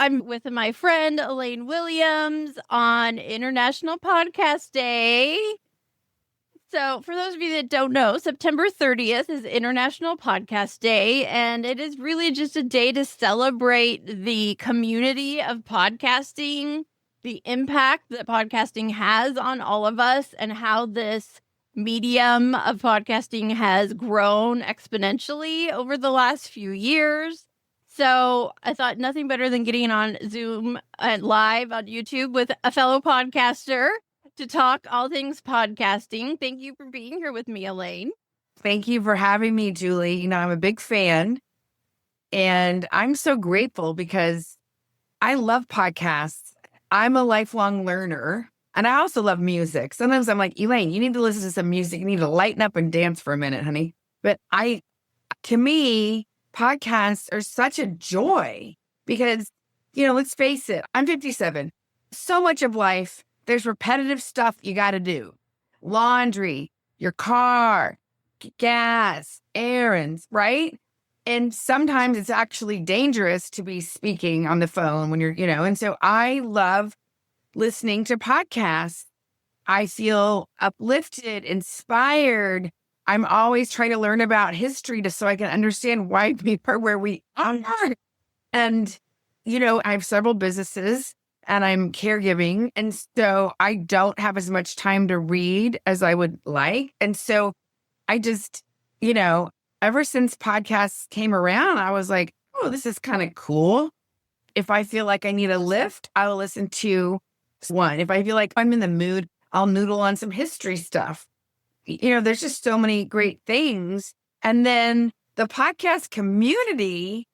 I'm with my friend Elaine Williams on International Podcast Day. So, for those of you that don't know, September 30th is International Podcast Day, and it is really just a day to celebrate the community of podcasting, the impact that podcasting has on all of us, and how this medium of podcasting has grown exponentially over the last few years. So I thought nothing better than getting on Zoom and live on YouTube with a fellow podcaster to talk all things podcasting. Thank you for being here with me, Elaine. Thank you for having me, Julie. You know, I'm a big fan, and I'm so grateful because I love podcasts. I'm a lifelong learner, and I also love music. Sometimes I'm like, Elaine, you need to listen to some music. You need to lighten up and dance for a minute, honey. But to me, podcasts are such a joy because, you know, let's face it, I'm 57. So much of life, there's repetitive stuff you got to do. Laundry, your car, gas, errands, right? And sometimes it's actually dangerous to be speaking on the phone when you're, you know, and so I love listening to podcasts. I feel uplifted, inspired. I'm always trying to learn about history so I can understand why we are where we are. And, you know, I have several businesses and I'm caregiving. And so I don't have as much time to read as I would like. And so I just, you know, ever since podcasts came around, I was like, oh, this is kind of cool. If I feel like I need a lift, I'll listen to one. If I feel like I'm in the mood, I'll noodle on some history stuff. You know, there's just so many great things. And then the podcast community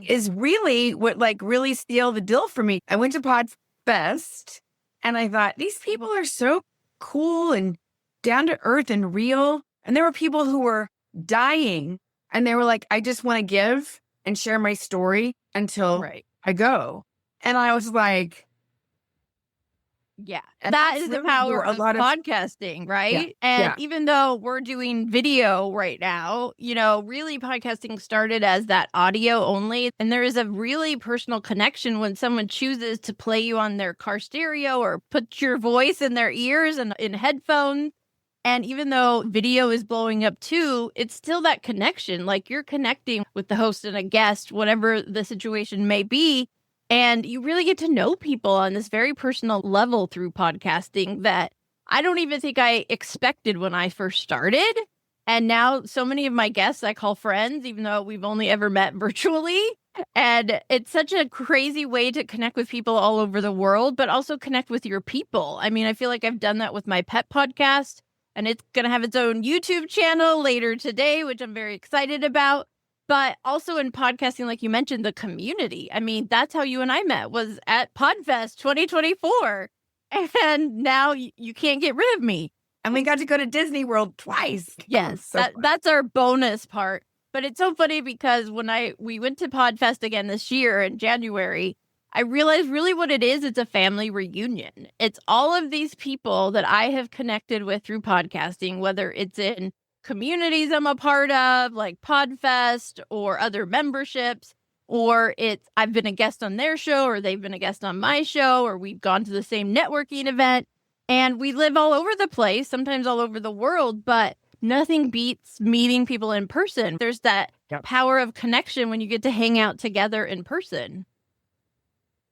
is really what really sealed the deal for me. I went to PodFest and I thought, these people are so cool and down to earth and real. And there were people who were dying and they were like, I just want to give and share my story until I go. And I was like, yeah, that is the power of podcasting, right? And even though we're doing video right now, you know, really podcasting started as that audio only. And there is a really personal connection when someone chooses to play you on their car stereo or put your voice in their ears and in headphones. And even though video is blowing up too, it's still that connection. Like you're connecting with the host and a guest, whatever the situation may be. And you really get to know people on this very personal level through podcasting that I don't even think I expected when I first started. And now so many of my guests I call friends, even though we've only ever met virtually. And it's such a crazy way to connect with people all over the world, but also connect with your people. I mean, I feel like I've done that with my pet podcast, and it's going to have its own YouTube channel later today, which I'm very excited about. But also in podcasting, like you mentioned, the community. I mean, that's how you and I met, was at PodFest 2024. And now you can't get rid of me. And we got to go to Disney World twice. Yes, that's our bonus part. But it's so funny because when we went to PodFest again this year in January, I realized really what it is, it's a family reunion. It's all of these people that I have connected with through podcasting, whether it's in communities I'm a part of, like PodFest or other memberships, or I've been a guest on their show, or they've been a guest on my show, or we've gone to the same networking event. And we live all over the place, sometimes all over the world, but nothing beats meeting people in person. There's that power of connection when you get to hang out together in person.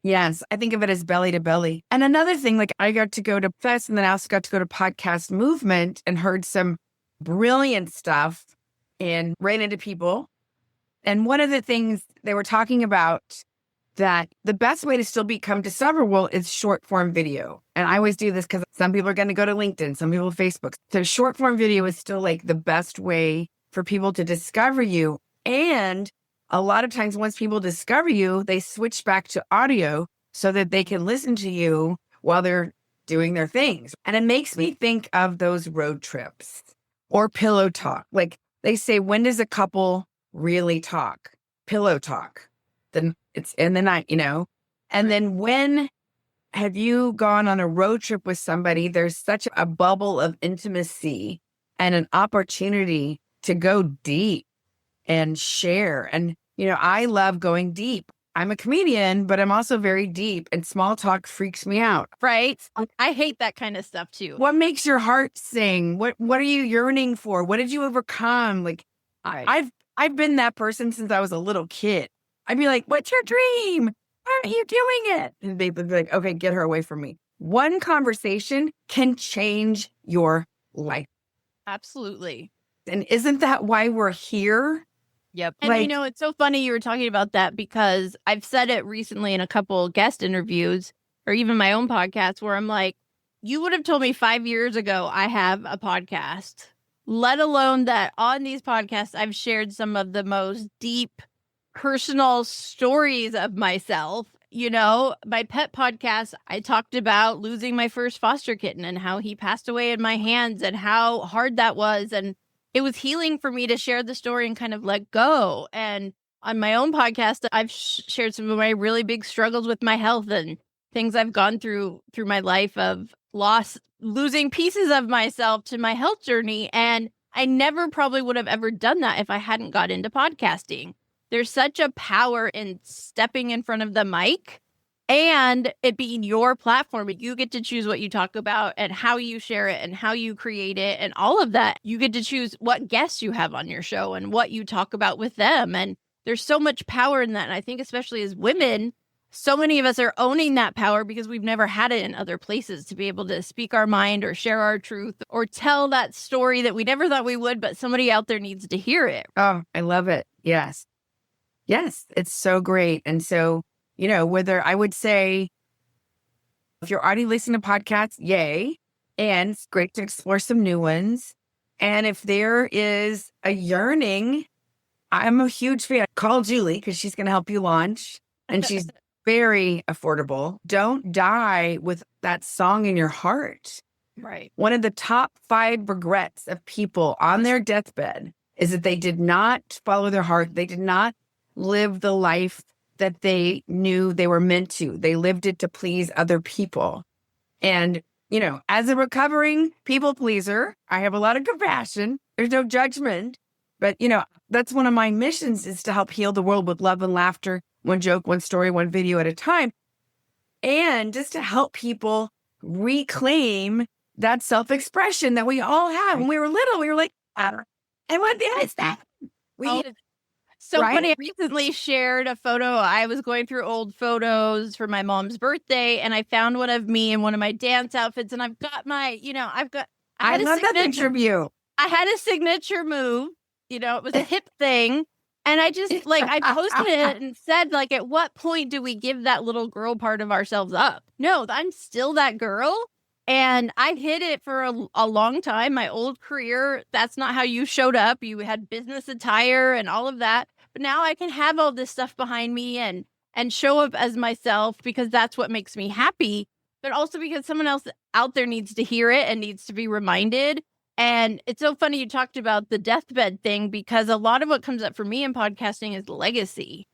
Yes, I think of it as belly to belly. And another thing, like I got to go to Fest, and then I also got to go to Podcast Movement and heard some brilliant stuff and ran into people. And one of the things they were talking about, that the best way to still become discoverable is short form video. And I always do this because some people are going to go to LinkedIn, some people Facebook. So short form video is still like the best way for people to discover you. And a lot of times once people discover you, they switch back to audio so that they can listen to you while they're doing their things. And it makes me think of those road trips or pillow talk. Like they say, when does a couple really talk? Pillow talk. Then it's in the night, you know? And then when have you gone on a road trip with somebody? There's such a bubble of intimacy and an opportunity to go deep and share. And, I love going deep. I'm a comedian, but I'm also very deep, and small talk freaks me out. Right. I hate that kind of stuff too. What makes your heart sing? What are you yearning for? What did you overcome? Like, right. I've been that person since I was a little kid. I'd be like, what's your dream? Why aren't you doing it? And they'd be like, okay, get her away from me. One conversation can change your life. Absolutely. And isn't that why we're here? Yep. And it's so funny you were talking about that, because I've said it recently in a couple guest interviews or even my own podcast where I'm like, you would have told me 5 years ago I have a podcast, let alone that on these podcasts I've shared some of the most deep personal stories of myself. My pet podcast, I talked about losing my first foster kitten and how he passed away in my hands and how hard that was. And it was healing for me to share the story and kind of let go. And on my own podcast, I've shared some of my really big struggles with my health and things I've gone through my life of losing pieces of myself to my health journey. And I never probably would have ever done that if I hadn't got into podcasting. There's such a power in stepping in front of the mic and it being your platform. You get to choose what you talk about and how you share it and how you create it and all of that. You get to choose what guests you have on your show and what you talk about with them. And there's so much power in that. And I think especially as women, so many of us are owning that power because we've never had it in other places to be able to speak our mind or share our truth or tell that story that we never thought we would, but somebody out there needs to hear it. Oh, I love it. Yes. Yes, it's so great. And so, whether I would say, if you're already listening to podcasts, yay. And it's great to explore some new ones. And if there is a yearning, I'm a huge fan. Call Julie because she's going to help you launch. And she's very affordable. Don't die with that song in your heart. Right. One of the top 5 regrets of people on their deathbed is that they did not follow their heart. They did not live the life that they knew they were meant to. They lived it to please other people. And, as a recovering people pleaser, I have a lot of compassion. There's no judgment. But, that's one of my missions is to help heal the world with love and laughter, one joke, one story, one video at a time. And just to help people reclaim that self-expression that we all have. When we were little, we were like, and what is that? So funny. I recently shared a photo. I was going through old photos for my mom's birthday, and I found one of me in one of my dance outfits. And I've got my, I love that picture of you. I had a signature move. It was a hip thing. And I just I posted it and said, at what point do we give that little girl part of ourselves up? No, I'm still that girl. And I hid it for a long time. My old career, that's not how you showed up. You had business attire and all of that. But now I can have all this stuff behind me and show up as myself because that's what makes me happy. But also because someone else out there needs to hear it and needs to be reminded. And it's so funny you talked about the deathbed thing because a lot of what comes up for me in podcasting is legacy.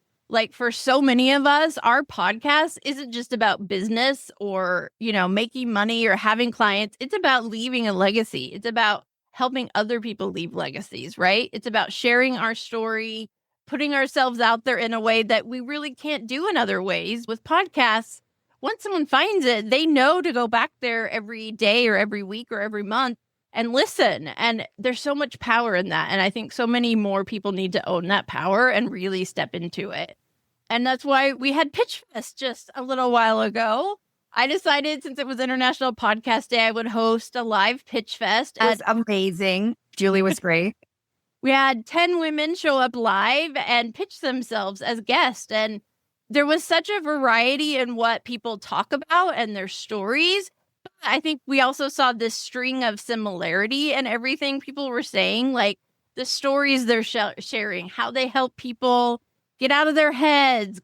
For so many of us, our podcast isn't just about business or, making money or having clients. It's about leaving a legacy. It's about helping other people leave legacies, right? It's about sharing our story, putting ourselves out there in a way that we really can't do in other ways. With podcasts, once someone finds it, they know to go back there every day or every week or every month and listen. And there's so much power in that. And I think so many more people need to own that power and really step into it. And that's why we had Pitch Fest just a little while ago. I decided since it was International Podcast Day, I would host a live Pitch Fest. It was amazing. Julie was great. We had 10 women show up live and pitch themselves as guests. And there was such a variety in what people talk about and their stories. I think we also saw this string of similarity in everything people were saying, the stories they're sharing, how they help people get out of their heads,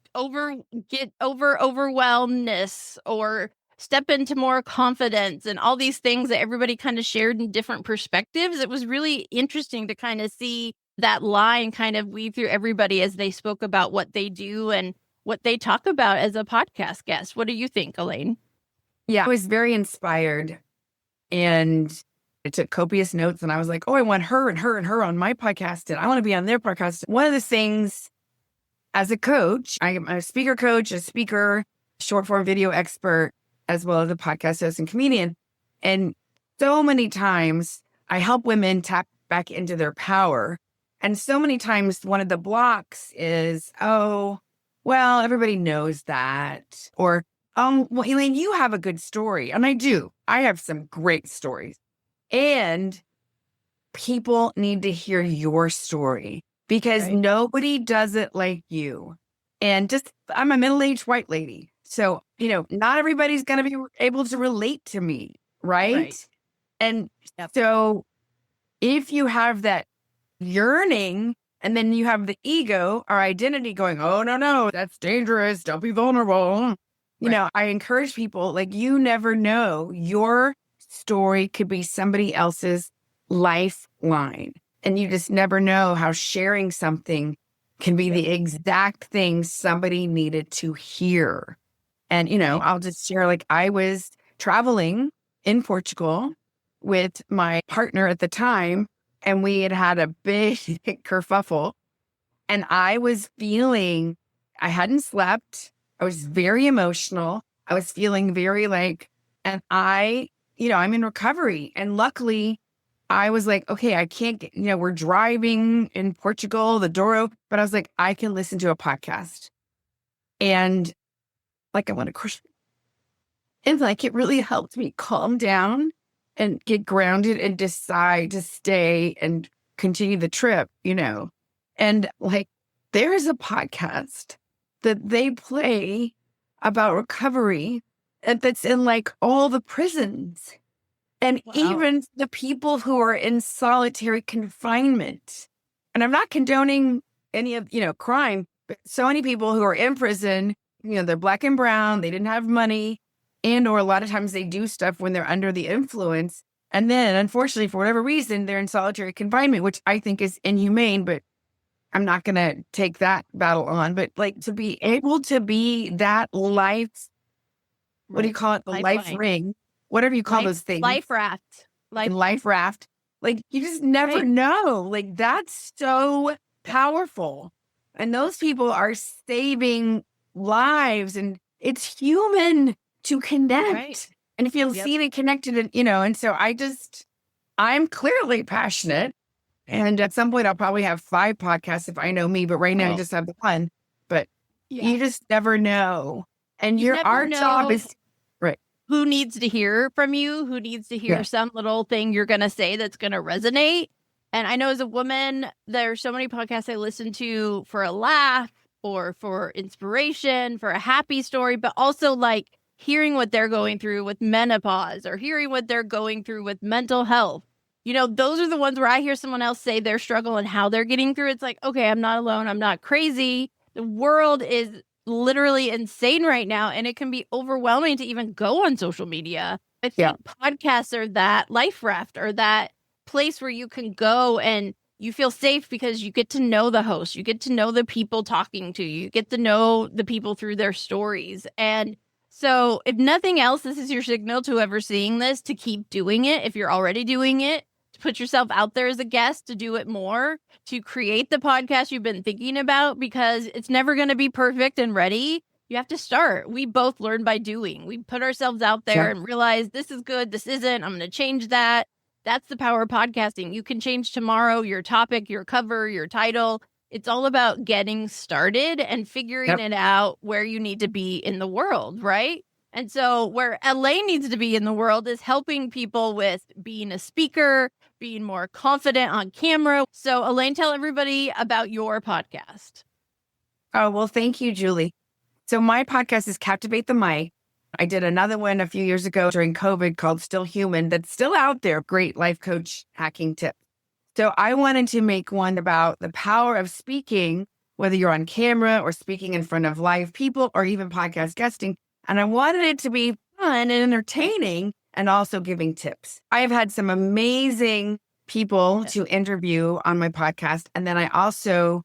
get over overwhelmness, or step into more confidence, and all these things that everybody kind of shared in different perspectives. It was really interesting to kind of see that line kind of weave through everybody as they spoke about what they do and what they talk about as a podcast guest. What do you think, Elaine? Yeah, I was very inspired. And I took copious notes and I was like, oh, I want her and her and her on my podcast and I want to be on their podcast. One of the things as a coach, I'm a speaker coach, a speaker, short form video expert, as well as a podcast host and comedian. And so many times I help women tap back into their power. And so many times one of the blocks is, oh, well, everybody knows that. Or, well, Elaine, you have a good story. And I do. I have some great stories. And people need to hear your story because nobody does it like you. And I'm a middle-aged white lady. So, not everybody's going to be able to relate to me. Right. And so if you have that yearning and then you have the ego or identity going, oh, no, that's dangerous. Don't be vulnerable. I encourage people, like, you never know. Your story could be somebody else's lifeline. And you just never know how sharing something can be the exact thing somebody needed to hear. And, I'll just share, like, I was traveling in Portugal with my partner at the time, and we had a big kerfuffle. And I was feeling, I hadn't slept. I was very emotional. I was feeling very and I'm in recovery. And luckily, I was like, okay, I can't get, we're driving in Portugal, the door open, but I was like, I can listen to a podcast. And I want to crush. And it really helped me calm down and get grounded and decide to stay and continue the trip, And there's a podcast that they play about recovery that's in all the prisons. And even the people who are in solitary confinement. And I'm not condoning any of, crime, but so many people who are in prison, they're Black and brown, they didn't have money, or a lot of times they do stuff when they're under the influence. And then, unfortunately, for whatever reason, they're in solitary confinement, which I think is inhumane, but I'm not going to take that battle on. But to be able to be that life, what do you call it? The life ring. Whatever you call those things. Life raft. Life raft. You just never know. That's so powerful. And those people are saving lives. And it's human to connect and feel seen and connected. And so I'm clearly passionate. And at some point, I'll probably have 5 podcasts if I know me. But right now, I just have the one. But you just never know. And our job is... Who needs to hear from you? Who needs to hear some little thing you're going to say that's going to resonate? And I know as a woman, there's so many podcasts I listen to for a laugh or for inspiration, for a happy story, but also hearing what they're going through with menopause or hearing what they're going through with mental health. Those are the ones where I hear someone else say their struggle and how they're getting through. It's okay, I'm not alone. I'm not crazy. The world is literally insane right now, and it can be overwhelming to even go on social media. I think podcasts are that life raft or that place where you can go and you feel safe because you get to know the host, you get to know the people talking to you, you get to know the people through their stories. And so if nothing else, this is your signal to whoever seeing this to keep doing it. If you're already doing it, to put yourself out there as a guest, to do it more, to create the podcast you've been thinking about, because it's never going to be perfect and ready. You have to start. We both learn by doing. We put ourselves out there and realize this is good, this isn't, I'm going to change that. That's the power of podcasting. You can change tomorrow your topic, your cover, your title. It's all about getting started and figuring it out where you need to be in the world, right? And so where Elaine needs to be in the world is helping people with being a speaker, being more confident on camera. So Elaine, tell everybody about your podcast. Oh, well, thank you, Julie. So my podcast is Captivate the Mic. I did another one a few years ago during COVID called Still Human that's still out there. Great life coach hacking tip. So I wanted to make one about the power of speaking, whether you're on camera or speaking in front of live people or even podcast guesting. And I wanted it to be fun and entertaining and also giving tips. I have had some amazing people to interview on my podcast. And then I also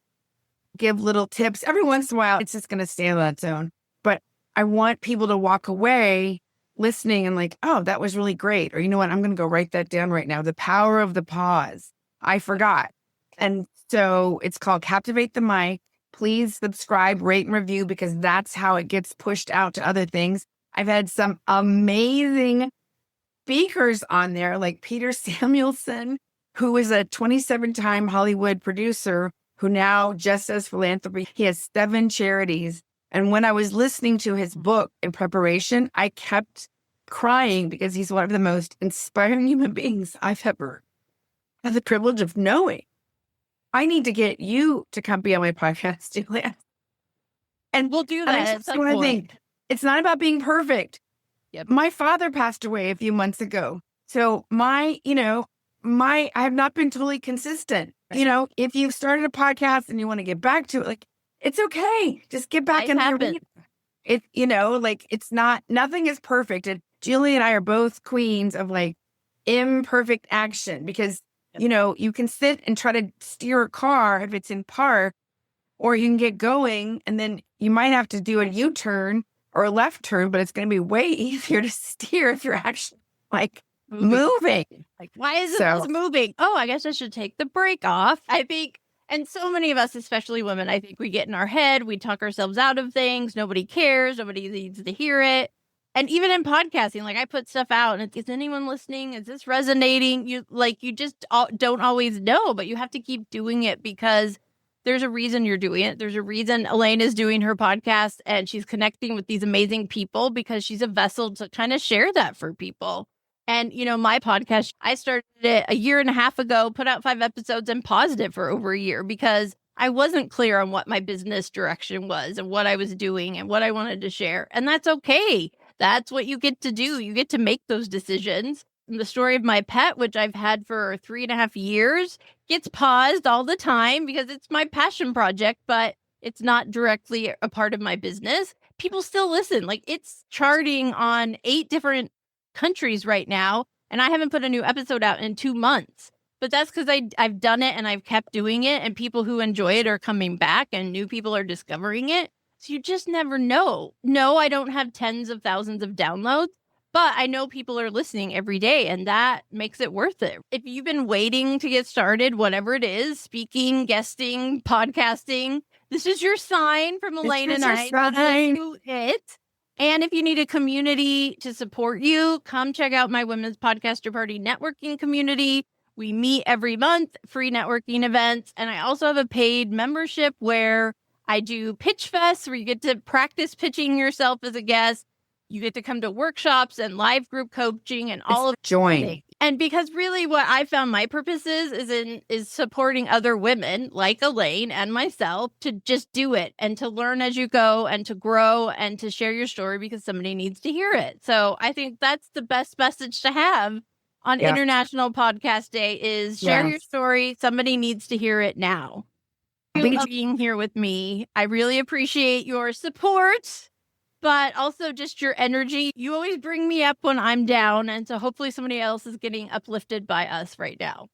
give little tips. Every once in a while, it's just going to stand on its own. But I want people to walk away listening and like, oh, that was really great. Or you know what? I'm going to go write that down right now. The power of the pause. I forgot. And so it's called Captivate the Mic. Please subscribe, rate, and review, because that's how it gets pushed out to other things. I've had some amazing speakers on there, like Peter Samuelson, who is a 27-time Hollywood producer who now just does philanthropy. He has 7 charities. And when I was listening to his book in preparation, I kept crying because he's one of the most inspiring human beings I've ever had the privilege of knowing. I need to get you to come be on my podcast, Julia. And we'll do that at some point. It's not about being perfect. Yep. My father passed away a few months ago. So I have not been totally consistent. Right. If you've started a podcast and you want to get back to it, like, it's okay. Just get back in there. It's not, nothing is perfect. And Julie and I are both queens of like imperfect action, because, you can sit and try to steer a car if it's in park, or you can get going and then you might have to do a U-turn or a left turn, but it's going to be way easier to steer if you're actually like moving. Like, why is it moving? Oh, I guess I should take the brake off. I think. And so many of us, especially women, I think we get in our head, we talk ourselves out of things. Nobody cares. Nobody needs to hear it. And even in podcasting, like, I put stuff out and is anyone listening? Is this resonating? You just don't always know, but you have to keep doing it because there's a reason you're doing it. There's a reason Elaine is doing her podcast and she's connecting with these amazing people because she's a vessel to kind of share that for people. And, my podcast, I started it a year and a half ago, put out 5 episodes and paused it for over a year because I wasn't clear on what my business direction was and what I was doing and what I wanted to share. And that's okay. That's what you get to do. You get to make those decisions. And the story of my pet, which I've had for 3.5 years, gets paused all the time because it's my passion project, but it's not directly a part of my business. People still listen. Like, it's charting on 8 different countries right now, and I haven't put a new episode out in 2 months. But that's because I've done it and I've kept doing it, and people who enjoy it are coming back and new people are discovering it. So you just never know. No, I don't have tens of thousands of downloads, but I know people are listening every day, and that makes it worth it. If you've been waiting to get started, whatever it is, speaking, guesting, podcasting, this is your sign from Elaine and I. Do it. And if you need a community to support you, come check out my Women's Podcaster Party networking community. We meet every month, free networking events. And I also have a paid membership where I do pitch fests, where you get to practice pitching yourself as a guest. You get to come to workshops and live group coaching and all of join. And because really what I found my purpose is supporting other women like Elaine and myself to just do it and to learn as you go and to grow and to share your story because somebody needs to hear it. So I think that's the best message to have on International Podcast Day is share your story. Somebody needs to hear it now. Thank you for being here with me. I really appreciate your support, but also just your energy. You always bring me up when I'm down. And so hopefully somebody else is getting uplifted by us right now.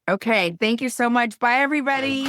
Okay. Thank you so much. Bye, everybody.